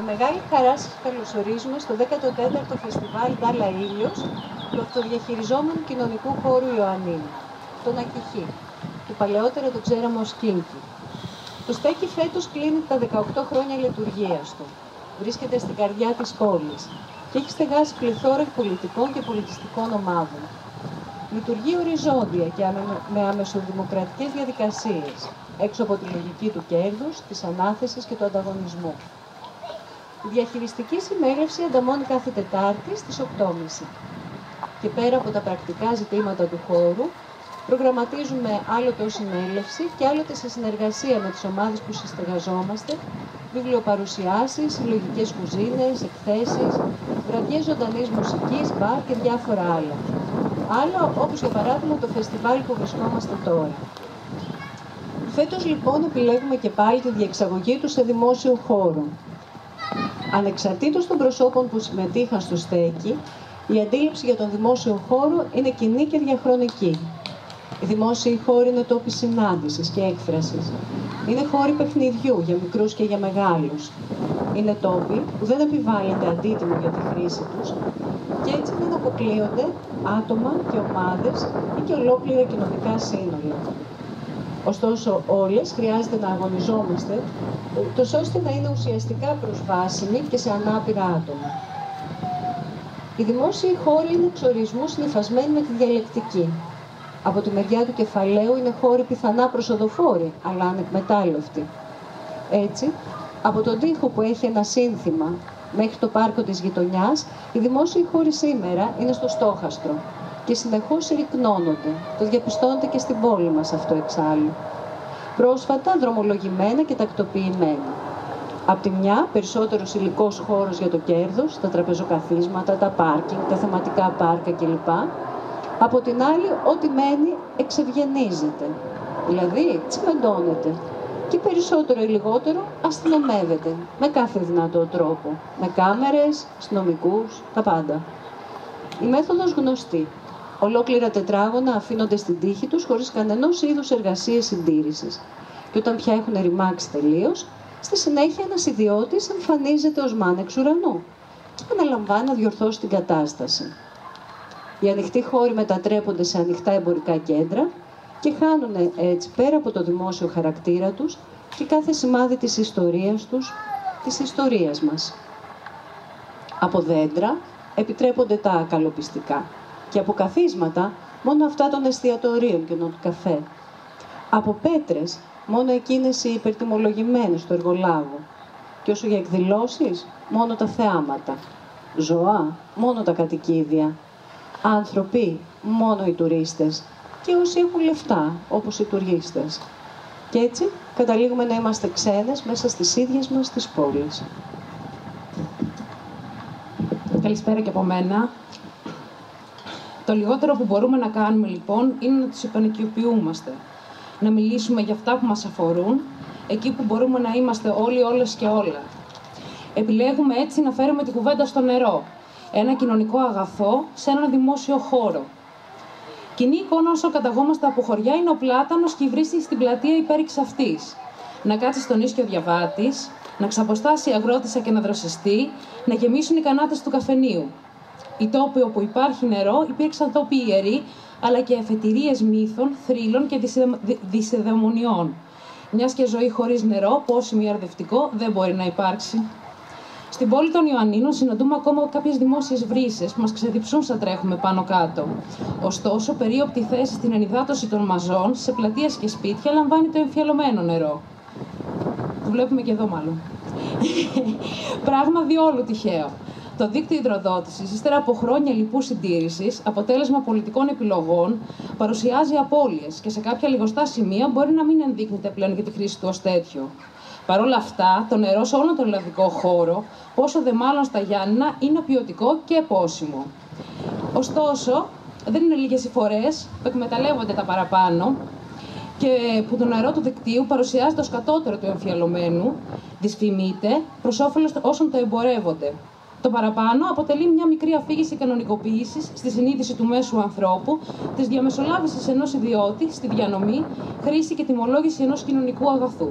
Με μεγάλη χαρά σας καλωσορίζουμε στο 14ο Φεστιβάλ Ντάλα Ήλιος του αυτοδιαχειριζόμενου κοινωνικού χώρου Ιωαννίνου, τον ΑΚΙΧΗ, που παλαιότερα το ξέραμε ως Κίνκι. Το στέκι φέτος κλείνει τα 18 χρόνια λειτουργίας του. Βρίσκεται στην καρδιά της πόλης και έχει στεγάσει πληθώρα πολιτικών και πολιτιστικών ομάδων. Λειτουργεί οριζόντια και με αμεσοδημοκρατικές διαδικασίες, έξω από τη λογική του κέρδους, της ανάθεσης και του ανταγωνισμού. Η διαχειριστική συνέλευση ανταμώνει κάθε Τετάρτη στις 8.30. Και πέρα από τα πρακτικά ζητήματα του χώρου, προγραμματίζουμε άλλοτε ως συνέλευση και άλλοτε σε συνεργασία με τις ομάδες που συστεγαζόμαστε, βιβλιοπαρουσιάσεις, συλλογικές κουζίνες, εκθέσεις, βραδιές ζωντανής μουσικής, μπαρ και διάφορα άλλα. Άλλα όπως για παράδειγμα το φεστιβάλ που βρισκόμαστε τώρα. Φέτος λοιπόν επιλέγουμε και πάλι τη διεξαγωγή του σε δημόσιο χώρο. Ανεξαρτήτως των προσώπων που συμμετείχαν στο στέκι, η αντίληψη για τον δημόσιο χώρο είναι κοινή και διαχρονική. Οι δημόσιοι χώροι είναι τόποι συνάντησης και έκφρασης. Είναι χώροι παιχνιδιού για μικρούς και για μεγάλους. Είναι τόποι που δεν επιβάλλεται αντίτιμο για τη χρήση τους και έτσι δεν αποκλείονται άτομα και ομάδες ή και ολόκληρα κοινωνικά σύνολα. Ωστόσο, όλες χρειάζεται να αγωνιζόμαστε, τόσο ώστε να είναι ουσιαστικά προσβάσιμοι και σε ανάπηρα άτομα. Οι δημόσιοι χώροι είναι εξορισμού συνυφασμένοι με τη διαλεκτική. Από τη μεριά του κεφαλαίου είναι χώροι πιθανά προσοδοφόροι, αλλά ανεκμετάλλευτοι. Έτσι, από τον τοίχο που έχει ένα σύνθημα μέχρι το πάρκο της γειτονιάς, οι δημόσιοι χώροι σήμερα είναι στο στόχαστρο και συνεχώς συρρυκνώνονται. Το διαπιστώνεται και στην πόλη μας αυτό εξάλλου. Πρόσφατα δρομολογημένα και τακτοποιημένα. Απ' τη μια, περισσότερος υλικός χώρος για το κέρδος, τα τραπεζοκαθίσματα, τα πάρκινγκ, τα θεματικά πάρκα κλπ. Από την άλλη, ό,τι μένει εξευγενίζεται. Δηλαδή, τσιμεντώνεται. Και περισσότερο ή λιγότερο αστυνομεύεται με κάθε δυνατό τρόπο. Με κάμερες, αστυνομικούς, τα πάντα. Η μέθοδος γνωστή. Ολόκληρα τετράγωνα αφήνονται στην τύχη τους χωρίς κανενός είδους εργασίες συντήρησης. Και όταν πια έχουν ρημάξει τελείως, στη συνέχεια ένας ιδιώτης εμφανίζεται ως μάνα εξ ουρανού και αναλαμβάνει να διορθώσει την κατάσταση. Οι ανοιχτοί χώροι μετατρέπονται σε ανοιχτά εμπορικά κέντρα και χάνουν έτσι πέρα από το δημόσιο χαρακτήρα τους και κάθε σημάδι της ιστορίας τους, της ιστορίας μας. Από δέντρα επιτρέπονται τα καλοπιστικά και από καθίσματα μόνο αυτά των εστιατορίων και των καφέ. Από πέτρες μόνο εκείνες οι υπερτιμολογημένες του εργολάβου και όσο για εκδηλώσεις μόνο τα θεάματα. Ζωά μόνο τα κατοικίδια. Άνθρωποι μόνο οι τουρίστες και όσοι έχουν λεφτά όπως οι τουρίστες. Και έτσι καταλήγουμε να είμαστε ξένες μέσα στις ίδιες μας τις πόλεις. Καλησπέρα και από μένα. Το λιγότερο που μπορούμε να κάνουμε λοιπόν είναι να τους επανοικιοποιούμαστε. Να μιλήσουμε για αυτά που μας αφορούν, εκεί που μπορούμε να είμαστε όλοι, όλες και όλα. Επιλέγουμε έτσι να φέρουμε τη κουβέντα στο νερό. Ένα κοινωνικό αγαθό σε έναν δημόσιο χώρο. Κοινή εικόνα όσο καταγόμαστε από χωριά είναι ο πλάτανος και η βρύση στην πλατεία υπέρηξ αυτής. Να κάτσει στον ίσιο διαβάτης, να ξαποστάσει η αγρότισσα και να δροσιστεί, να γεμίσουν οι κανάτες του καφενείου. Οι τόποι όπου υπάρχει νερό υπήρξαν τόποι ιεροί, αλλά και αφετηρίες μύθων, θρύλων και δυσιδαιμονιών. Μιας και ζωή χωρίς νερό, πόσο μη αρδευτικό, δεν μπορεί να υπάρξει. Στην πόλη των Ιωαννίνων συναντούμε ακόμα κάποιες δημόσιες βρύσες που μας ξεδιψούν σαν τρέχουμε πάνω κάτω. Ωστόσο, περίοπτη θέση στην ενυδάτωση των μαζών, σε πλατείες και σπίτια, λαμβάνει το εμφιαλωμένο νερό. Το βλέπουμε και εδώ μάλλον. Πράγμα διόλου τυχαίο. Το δίκτυο υδροδότησης, ύστερα από χρόνια λοιπούς συντήρησης, αποτέλεσμα πολιτικών επιλογών, παρουσιάζει απώλειες και σε κάποια λιγοστά σημεία μπορεί να μην ενδείκνυται πλέον για τη χρήση του ως τέτοιο. Παρ' όλα αυτά, το νερό σε όλο τον ελλαδικό χώρο, πόσο δε μάλλον στα Γιάννηνα, είναι ποιοτικό και πόσιμο. Ωστόσο, δεν είναι λίγες οι φορές που εκμεταλλεύονται τα παραπάνω και που το νερό του δικτύου παρουσιάζεται ως κατώτερο του εμφιαλωμένου, δυσφημείται προς όφελος όσων το εμπορεύονται. Το παραπάνω αποτελεί μια μικρή αφήγηση κανονικοποίησης στη συνείδηση του μέσου ανθρώπου, της διαμεσολάβησης ενός ιδιώτη στη διανομή, χρήση και τιμολόγηση ενός κοινωνικού αγαθού.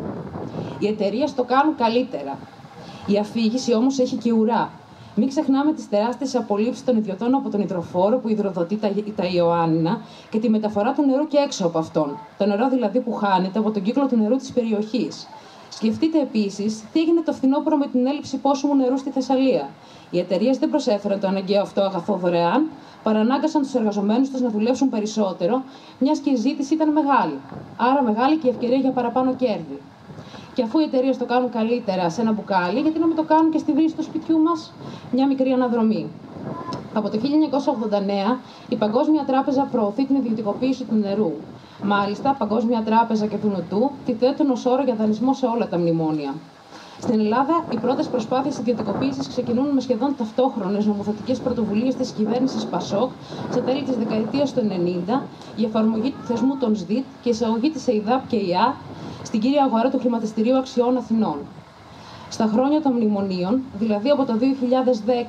Οι εταιρείες το κάνουν καλύτερα. Η αφήγηση όμως έχει και ουρά. Μην ξεχνάμε τις τεράστιες απολύψεις των ιδιωτών από τον υδροφόρο που υδροδοτεί τα Ιωάννινα και τη μεταφορά του νερού και έξω από αυτόν. Το νερό δηλαδή που χάνεται από τον κύκλο του νερού της περιοχής. Σκεφτείτε επίσης τι έγινε το φθινόπωρο με την έλλειψη πόσιμου νερού στη Θεσσαλία. Οι εταιρείες δεν προσέφεραν το αναγκαίο αυτό αγαθό δωρεάν, παρανάγκασαν τους εργαζομένους τους να δουλέψουν περισσότερο, μιας και η ζήτηση ήταν μεγάλη. Άρα μεγάλη και η ευκαιρία για παραπάνω κέρδη. Και αφού οι εταιρείες το κάνουν καλύτερα σε ένα μπουκάλι, γιατί να μην το κάνουν και στη βρύση του σπιτιού μας? Μια μικρή αναδρομή. Από το 1989 η Παγκόσμια Τράπεζα προωθεί την ιδιωτικοποίηση του νερού. Μάλιστα, Παγκόσμια Τράπεζα και του Νοτού τη θέτουν ως όρο για δανεισμό σε όλα τα μνημόνια. Στην Ελλάδα, οι πρώτες προσπάθειες ιδιωτικοποίησης ξεκινούν με σχεδόν ταυτόχρονες νομοθετικές πρωτοβουλίες της κυβέρνησης Πασόκ στα τέλη της δεκαετίας του 90 για εφαρμογή του θεσμού των ΣΔΙΤ και εισαγωγή της ΕΙΔΑΠ και ΙΑ στην κύρια αγορά του Χρηματιστηρίου Αξιών Αθηνών. Στα χρόνια των μνημονίων, δηλαδή από το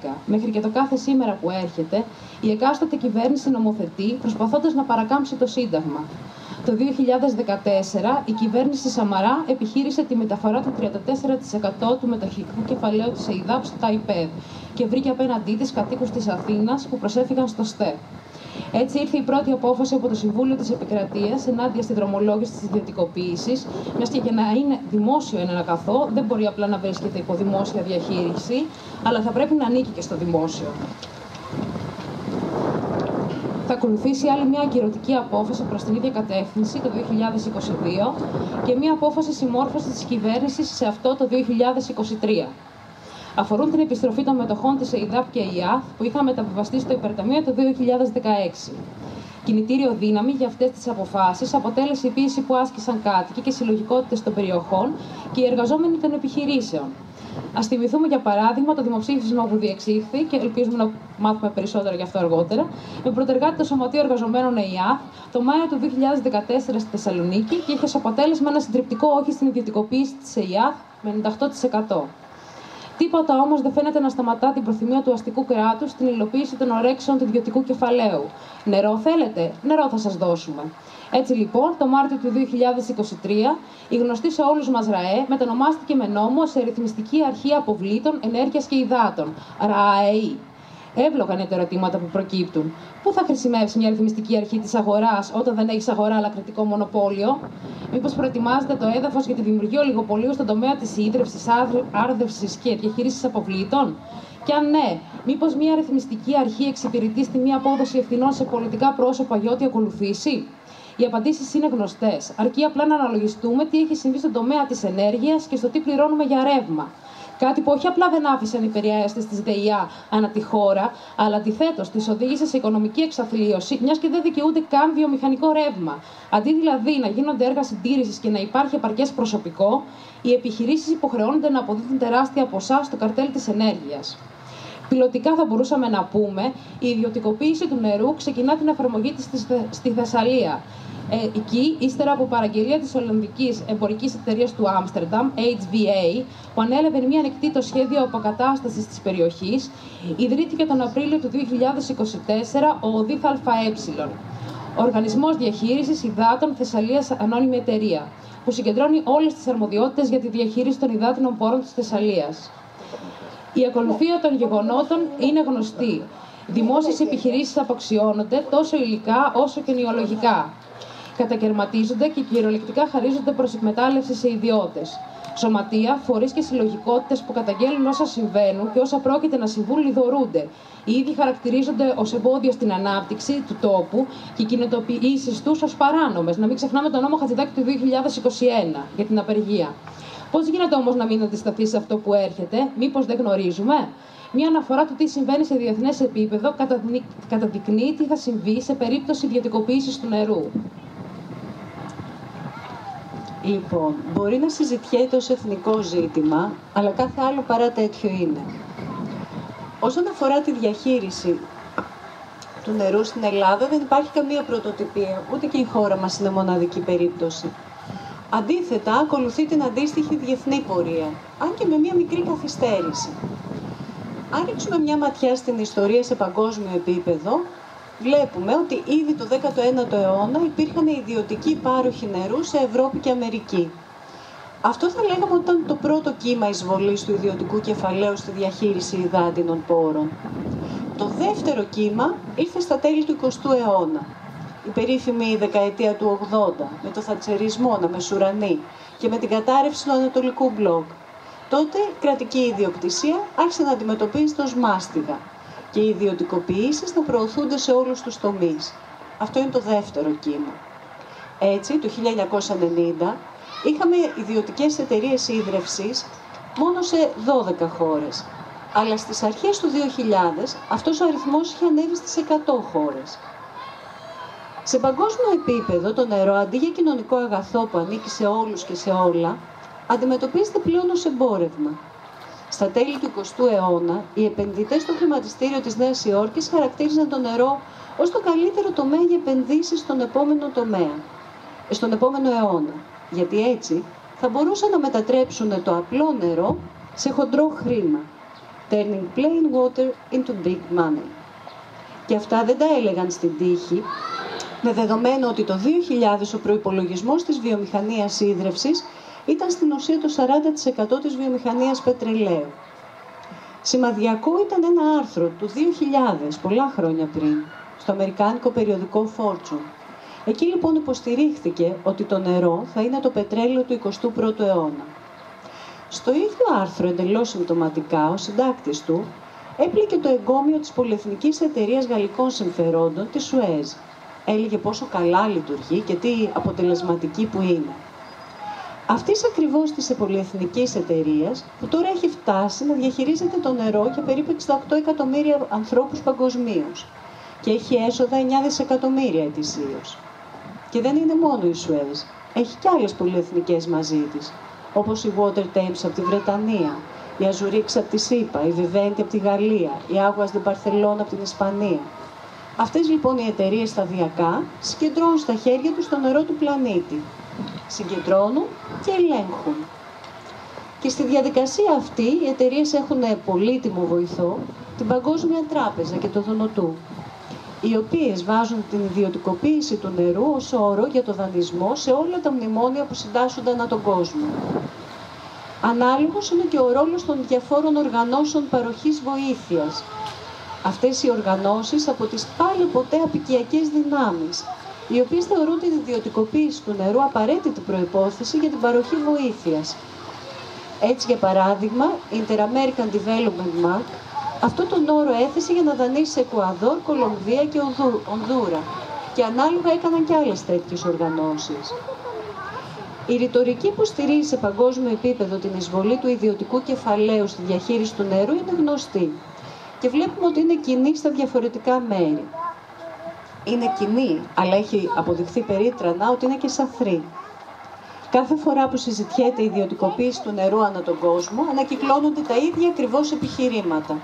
2010 μέχρι και το κάθε σήμερα που έρχεται, η εκάστοτε κυβέρνηση νομοθετεί προσπαθώντας να παρακάμψει το Σύνταγμα. Το 2014 η κυβέρνηση Σαμαρά επιχείρησε τη μεταφορά του 34% του μετοχικού κεφαλαίου της ΕΙΔΑΠ στο ΤΑΙΠΕΔ και βρήκε απέναντί της κατοίκους της Αθήνας που προσέφηκαν στο ΣΤΕ. Έτσι ήρθε η πρώτη απόφαση από το Συμβούλιο της Επικρατείας ενάντια στη δρομολόγηση της ιδιωτικοποίησης, μιας και για να είναι δημόσιο ένα αγαθό δεν μπορεί απλά να βρίσκεται υπό δημόσια διαχείριση, αλλά θα πρέπει να ανήκει και στο δημόσιο. Θα ακολουθήσει άλλη μια ακυρωτική απόφαση προς την ίδια κατεύθυνση το 2022 και μια απόφαση συμμόρφωσης της κυβέρνησης σε αυτό το 2023. Αφορούν την επιστροφή των μετοχών της ΕΙΔΑΠ και ΙΑΘ που είχαν μεταβιβαστεί στο υπερταμείο το 2016. Κινητήριο δύναμη για αυτές τις αποφάσεις αποτέλεσε η πίεση που άσκησαν κάτοικοι και συλλογικότητες των περιοχών και οι εργαζόμενοι των επιχειρήσεων. Ας θυμηθούμε για παράδειγμα το δημοψήφισμα που διεξήχθη και ελπίζουμε να μάθουμε περισσότερο γι' αυτό αργότερα, με πρωτεργάτη το Σωματείο Εργαζομένων ΕΙΑΘ το Μάιο του 2014 στη Θεσσαλονίκη και είχε ως αποτέλεσμα ένα συντριπτικό όχι στην ιδιωτικοποίηση της ΕΙΑΘ με 98%. Τίποτα όμως δεν φαίνεται να σταματά την προθυμία του αστικού κράτους στην υλοποίηση των ορέξεων του ιδιωτικού κεφαλαίου. Νερό θέλετε? Νερό θα σας δώσουμε. Έτσι λοιπόν, το Μάρτιο του 2023, η γνωστή σε όλους μας ΡΑΕ μετανομάστηκε με νόμο σε Ρυθμιστική Αρχή Αποβλήτων, Ενέργειας και Υδάτων, ΡΑΕΗ. Εύλογα είναι τα ερωτήματα που προκύπτουν. Πού θα χρησιμεύσει μια ρυθμιστική αρχή της αγοράς όταν δεν έχεις αγορά αλλά κρατικό μονοπόλιο? Μήπως προετοιμάζεται το έδαφος για τη δημιουργία ολιγοπολίου στον τομέα της ίδρυυσης, άρδευσης και διαχείρισης αποβλήτων? Και αν ναι, μήπως μια ρυθμιστική αρχή εξυπηρετεί στη μία απόδοση ευθυνών σε πολιτικά πρόσωπα για ό,τι ακολουθήσει? Οι απαντήσεις είναι γνωστές. Αρκεί απλά να αναλογιστούμε τι έχει συμβεί στον τομέα της ενέργειας και στο τι πληρώνουμε για ρεύμα. Κάτι που όχι απλά δεν άφησαν οι περιέστες της ΔΕΙΑ ανά τη χώρα, αλλά αντιθέτως τις οδήγησε σε οικονομική εξαθλίωση, μιας και δεν δικαιούνται καν βιομηχανικό ρεύμα. Αντί δηλαδή να γίνονται έργα συντήρησης και να υπάρχει επαρκές προσωπικό, οι επιχειρήσεις υποχρεώνονται να αποδίδουν τεράστια ποσά στο καρτέλ της ενέργειας. Πιλωτικά θα μπορούσαμε να πούμε, η ιδιωτικοποίηση του νερού ξεκινά την εφαρμογή της στη Θεσσαλία. Εκεί, ύστερα από παραγγελία της Ολλανδικής Εμπορικής Εταιρείας του Άμστερνταμ, HVA, που ανέλαβε μια ανεκτήτο σχέδιο αποκατάστασης της περιοχής, ιδρύθηκε τον Απρίλιο του 2024 ο ΟΔΙΘ ΑΕ, Οργανισμός Διαχείρισης Υδάτων Θεσσαλίας Ανώνυμη Εταιρεία, που συγκεντρώνει όλες τις αρμοδιότητες για τη διαχείριση των υδάτινων πόρων της Θεσσαλίας. Η ακολουθία των γεγονότων είναι γνωστή. Δημόσιες επιχειρήσεις αποξιώνονται τόσο υλικά όσο και νεολογικά. Κατακαιρματίζονται και κυριολεκτικά χαρίζονται προς εκμετάλλευση σε ιδιώτες. Σωματεία, φορείς και συλλογικότητες που καταγγέλνουν όσα συμβαίνουν και όσα πρόκειται να συμβούν λιδωρούνται. Οι ίδιοι χαρακτηρίζονται ως εμπόδιο στην ανάπτυξη του τόπου και οι κοινοτοποιήσεις τους ως παράνομες. Να μην ξεχνάμε τον νόμο Χατζηδάκη του 2021 για την απεργία. Πώς γίνεται όμως να μην αντισταθεί σε αυτό που έρχεται? Μήπως δεν γνωρίζουμε? Μια αναφορά του τι συμβαίνει σε διεθνές επίπεδο καταδεικνύει τι θα συμβεί σε περίπτωση ιδιωτικοποίησης του νερού. Λοιπόν, μπορεί να συζητιέται ως εθνικό ζήτημα, αλλά κάθε άλλο παρά τέτοιο είναι. Όσον αφορά τη διαχείριση του νερού στην Ελλάδα, δεν υπάρχει καμία πρωτοτυπία, ούτε και η χώρα μας είναι μοναδική περίπτωση. Αντίθετα, ακολουθεί την αντίστοιχη διεθνή πορεία, αν και με μια μικρή καθυστέρηση. Αν ρίξουμε μια ματιά στην ιστορία σε παγκόσμιο επίπεδο, βλέπουμε ότι ήδη το 19ο αιώνα υπήρχαν ιδιωτικοί πάροχοι νερού σε Ευρώπη και Αμερική. Αυτό θα λέγαμε ότι ήταν το πρώτο κύμα εισβολής του ιδιωτικού κεφαλαίου στη διαχείριση υδάτινων πόρων. Το δεύτερο κύμα ήρθε στα τέλη του 20ου αιώνα. Η περίφημη δεκαετία του 80, με το θατσερισμό να μεσουρανεί και με την κατάρρευση του Ανατολικού Μπλοκ. Τότε η κρατική ιδιοκτησία άρχισε να αντιμετωπίζεται ως μάστιγα και οι ιδιωτικοποιήσεις να προωθούνται σε όλους τους τομείς. Αυτό είναι το δεύτερο κύμα. Έτσι, το 1990 είχαμε ιδιωτικές εταιρείες ίδρευσης μόνο σε 12 χώρες. Αλλά στις αρχές του 2000 αυτός ο αριθμός είχε ανέβει στις 100 χώρες. Σε παγκόσμιο επίπεδο το νερό, αντί για κοινωνικό αγαθό που ανήκει σε όλους και σε όλα, αντιμετωπίζεται πλέον ως εμπόρευμα. Στα τέλη του 20ου αιώνα, οι επενδυτές στο χρηματιστήριο της Νέας Υόρκης χαρακτήριζαν το νερό ως το καλύτερο τομέα για επενδύσεις στον επόμενο αιώνα. Γιατί έτσι θα μπορούσαν να μετατρέψουν το απλό νερό σε χοντρό χρήμα. Turning plain water into big money. Και αυτά δεν τα έλεγαν στην τύχη, με δεδομένο ότι το 2000 ο προϋπολογισμός της βιομηχανίας ίδρευσης ήταν στην ουσία το 40% της βιομηχανίας πετρελαίου. Σημαδιακό ήταν ένα άρθρο του 2000, πολλά χρόνια πριν, στο αμερικάνικο περιοδικό Fortune. Εκεί λοιπόν υποστηρίχθηκε ότι το νερό θα είναι το πετρέλαιο του 21ου αιώνα. Στο ίδιο άρθρο, εντελώς συμπτωματικά, ο συντάκτης του έπληκε το εγκόμιο της πολυεθνικής εταιρείας γαλλικών συμφερόντων, τη Suez. Έλεγε πόσο καλά λειτουργεί και τι αποτελεσματική που είναι. Αυτής ακριβώς της πολυεθνικής εταιρείας, που τώρα έχει φτάσει να διαχειρίζεται το νερό για περίπου 68 εκατομμύρια ανθρώπους παγκοσμίως και έχει έσοδα 9 δισεκατομμύρια ετησίως. Και δεν είναι μόνο η Suez, έχει και άλλες πολυεθνικές μαζί της, όπως η Water Thames από τη Βρετανία, η Azurix από τη ΣΥΠΑ, η Vivendi από τη Γαλλία, η Aguas de Barcelona από την Ισπανία. Αυτές λοιπόν οι εταιρείες σταδιακά συγκεντρώνουν στα χέρια τους το νερό του πλανήτη. Συγκεντρώνουν και ελέγχουν. Και στη διαδικασία αυτή οι εταιρείες έχουν πολύτιμο βοηθό, την Παγκόσμια Τράπεζα και το ΔΝΤ, οι οποίες βάζουν την ιδιωτικοποίηση του νερού ως όρο για το δανεισμό σε όλα τα μνημόνια που συντάσσονται ανά τον κόσμο. Ανάλογος είναι και ο ρόλος των διαφόρων οργανώσεων παροχής βοήθειας. Αυτές οι οργανώσεις από τις πάλι ποτέ απικιακές δυνάμεις, οι οποίες θεωρούν την ιδιωτικοποίηση του νερού απαραίτητη προϋπόθεση για την παροχή βοήθειας. Έτσι, για παράδειγμα, η Inter-American Development Bank αυτό τον όρο έθεσε για να δανείσει σε Εκουαδόρ, Κολομβία και Ονδούρα και ανάλογα έκαναν και άλλες τέτοιες οργανώσεις. Η ρητορική που στηρίζει σε παγκόσμιο επίπεδο την εισβολή του ιδιωτικού κεφαλαίου στη διαχείριση του νερού είναι γνωστή και βλέπουμε ότι είναι κοινή στα διαφορετικά μέρη. Είναι κοινή, αλλά έχει αποδειχθεί περίτρανα ότι είναι και σαθρή. Κάθε φορά που συζητιέται η ιδιωτικοποίηση του νερού ανά τον κόσμο, ανακυκλώνονται τα ίδια ακριβώς επιχειρήματα.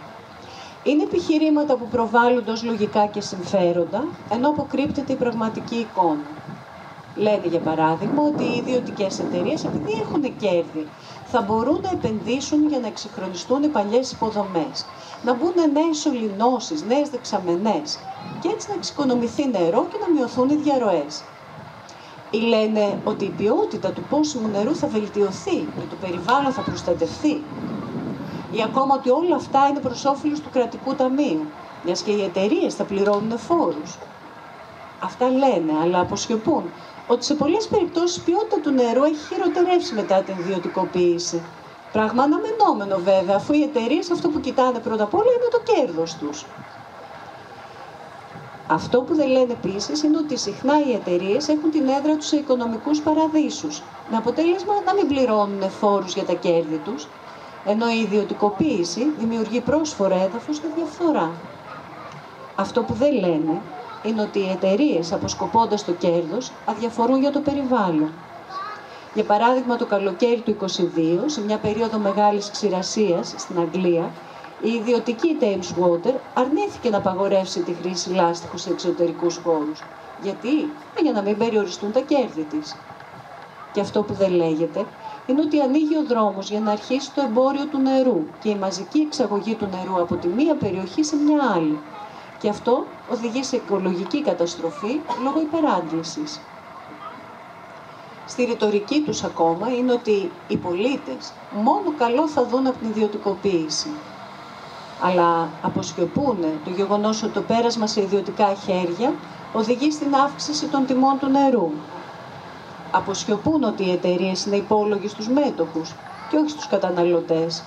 Είναι επιχειρήματα που προβάλλονται ως λογικά και συμφέροντα, ενώ αποκρύπτεται η πραγματική εικόνα. Λένε, για παράδειγμα, ότι οι ιδιωτικές εταιρείες, επειδή έχουν κέρδη, θα μπορούν να επενδύσουν για να εξυγχρονιστούν οι παλιές υποδομές, να μπουν νέες σωληνώσεις, νέες δεξαμενές και έτσι να εξοικονομηθεί νερό και να μειωθούν οι διαρροές. Ή λένε ότι η ποιότητα του πόσιμου νερού θα βελτιωθεί και το περιβάλλον θα προστατευθεί. Ή ακόμα ότι όλα αυτά είναι προς όφελος του κρατικού ταμείου, μιας και οι εταιρείες θα πληρώνουν φόρους. Αυτά λένε, αλλά αποσιωπούν ότι σε πολλές περιπτώσεις η ποιότητα του νερού έχει χειροτερεύσει μετά την ιδιωτικοποίηση. Πράγμα αναμενόμενο βέβαια, αφού οι εταιρείες αυτό που κοιτάνε πρώτα απ' όλα είναι το κέρδος τους. Αυτό που δεν λένε επίσης είναι ότι συχνά οι εταιρείες έχουν την έδρα τους σε οικονομικούς παραδείσους, με αποτέλεσμα να μην πληρώνουν φόρους για τα κέρδη τους, ενώ η ιδιωτικοποίηση δημιουργεί πρόσφορο έδαφος για διαφθορά. Αυτό που δεν λένε είναι ότι οι εταιρείες, αποσκοπώντας το κέρδος, αδιαφορούν για το περιβάλλον. Για παράδειγμα, το καλοκαίρι του 2022, σε μια περίοδο μεγάλης ξηρασίας στην Αγγλία, η ιδιωτική Thames Water αρνήθηκε να απαγορεύσει τη χρήση λάστιχου σε εξωτερικούς χώρους. Γιατί? Για να μην περιοριστούν τα κέρδη της. Και αυτό που δεν λέγεται είναι ότι ανοίγει ο δρόμος για να αρχίσει το εμπόριο του νερού και η μαζική εξαγωγή του νερού από τη μία περιοχή σε μια άλλη. Και αυτό οδηγεί σε οικολογική καταστροφή λόγω υπεράντλησης. στη ρητορική τους ακόμα είναι ότι οι πολίτες μόνο καλό θα δουν από την ιδιωτικοποίηση. Αλλά αποσιωπούν το γεγονός ότι το πέρασμα σε ιδιωτικά χέρια οδηγεί στην αύξηση των τιμών του νερού. Αποσιωπούν ότι οι εταιρείες είναι υπόλογοι στους μέτοχους και όχι στους καταναλωτές.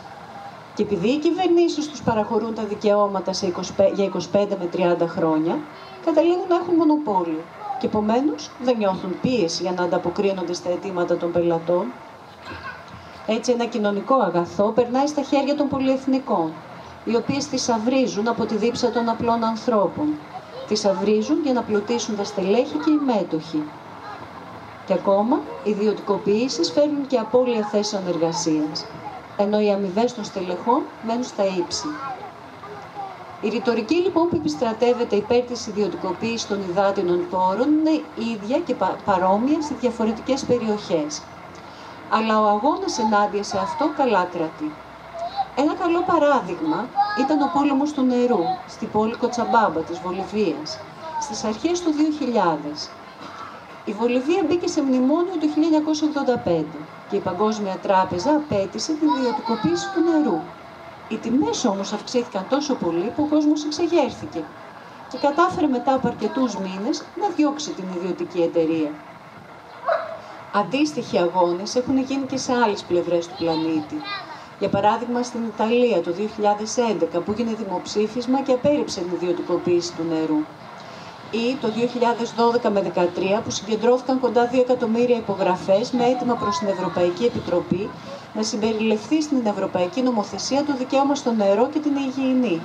Και επειδή οι κυβερνήσεις τους παραχωρούν τα δικαιώματα για 25 με 30 χρόνια, καταλήγουν να έχουν μονοπόλιο και επομένως δεν νιώθουν πίεση για να ανταποκρίνονται στα αιτήματα των πελατών. Έτσι ένα κοινωνικό αγαθό περνάει στα χέρια των πολυεθνικών, οι οποίες θησαυρίζουν από τη δίψα των απλών ανθρώπων. Θησαυρίζουν για να πλουτίσουν τα στελέχη και οι μέτοχοι. Και ακόμα, οι ιδιωτικοποιήσεις φέρνουν και απώλεια θέσεων εργασίας, ενώ οι αμοιβές των στελεχών μένουν στα ύψη. Η ρητορική λοιπόν που επιστρατεύεται υπέρ της ιδιωτικοποίησης των υδάτινων πόρων είναι ίδια και παρόμοια σε διαφορετικές περιοχές. Αλλά ο αγώνας ενάντια σε αυτό καλά κρατεί. Ένα καλό παράδειγμα ήταν ο πόλεμος του νερού στην πόλη Κοτσαμπάμπα της Βολιβίας στις αρχές του 2000. Η Βολιβία μπήκε σε μνημόνιο το 1985 και η Παγκόσμια Τράπεζα απέτησε την ιδιωτικοποίηση του νερού. Οι τιμές όμως αυξήθηκαν τόσο πολύ που ο κόσμος εξεγέρθηκε και κατάφερε μετά από αρκετούς μήνες να διώξει την ιδιωτική εταιρεία. Αντίστοιχοι αγώνες έχουν γίνει και σε άλλες πλευρές του πλανήτη. Για παράδειγμα στην Ιταλία το 2011 που έγινε δημοψήφισμα και απέρριψε την ιδιωτικοποίηση του νερού. Ή το 2012 με 2013 που συγκεντρώθηκαν κοντά 2 εκατομμύρια υπογραφές με αίτημα προς την Ευρωπαϊκή Επιτροπή να συμπεριληφθεί στην Ευρωπαϊκή Νομοθεσία το δικαίωμα στο νερό και την υγιεινή.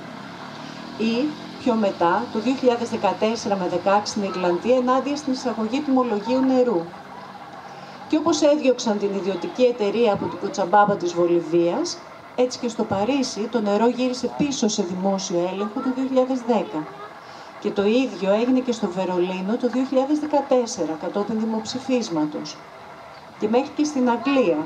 Ή πιο μετά, το 2014 με 2016 στην Ιρλανδία ενάντια στην εισαγωγή τιμολογίου νερού. Και όπως έδιωξαν την ιδιωτική εταιρεία από την Κοτσαμπάμπα της Βολιβίας, έτσι και στο Παρίσι το νερό γύρισε πίσω σε δημόσιο έλεγχο το 2010. Και το ίδιο έγινε και στο Βερολίνο το 2014, κατόπιν δημοψηφίσματος. Και μέχρι και στην Αγγλία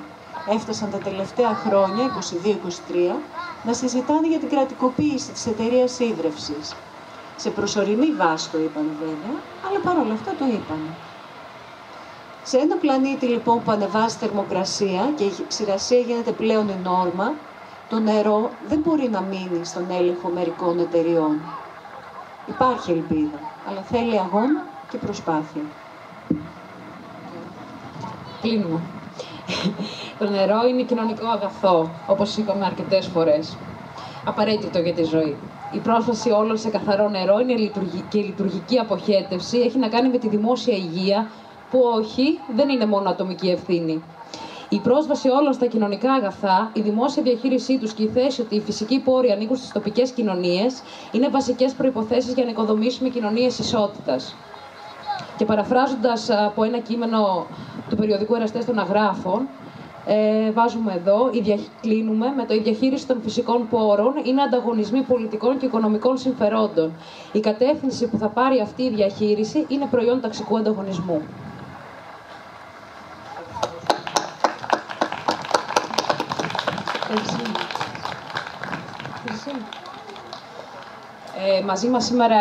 έφτασαν τα τελευταία χρόνια, 22-23, να συζητάνε για την κρατικοποίηση της εταιρείας ίδρευσης. Σε προσωρινή βάση το είπαν βέβαια, αλλά παρόλα αυτά το είπαν. Σε ένα πλανήτη λοιπόν που ανεβάζει θερμοκρασία και η ξηρασία γίνεται πλέον η νόρμα, το νερό δεν μπορεί να μείνει στον έλεγχο μερικών εταιριών. Υπάρχει ελπίδα, αλλά θέλει αγώνα και προσπάθεια. Κλείνουμε. Το νερό είναι κοινωνικό αγαθό, όπως είπαμε αρκετές φορές. Απαραίτητο για τη ζωή. Η πρόσβαση όλων σε καθαρό νερό και η λειτουργική αποχέτευση έχει να κάνει με τη δημόσια υγεία, που όχι, δεν είναι μόνο ατομική ευθύνη. Η πρόσβαση όλων στα κοινωνικά αγαθά, η δημόσια διαχείρισή τους και η θέση ότι οι φυσικοί πόροι ανήκουν στις τοπικές κοινωνίες είναι βασικές προϋποθέσεις για να οικοδομήσουμε κοινωνίες ισότητας. Και παραφράζοντας από ένα κείμενο του περιοδικού Εραστές των Αγράφων, βάζουμε εδώ, κλείνουμε με το «Η διαχείριση των φυσικών πόρων είναι ανταγωνισμοί πολιτικών και οικονομικών συμφερόντων. Η κατεύθυνση που θα πάρει αυτή η διαχείριση είναι προϊόν ταξικού ανταγωνισμού». Μαζί μας σήμερα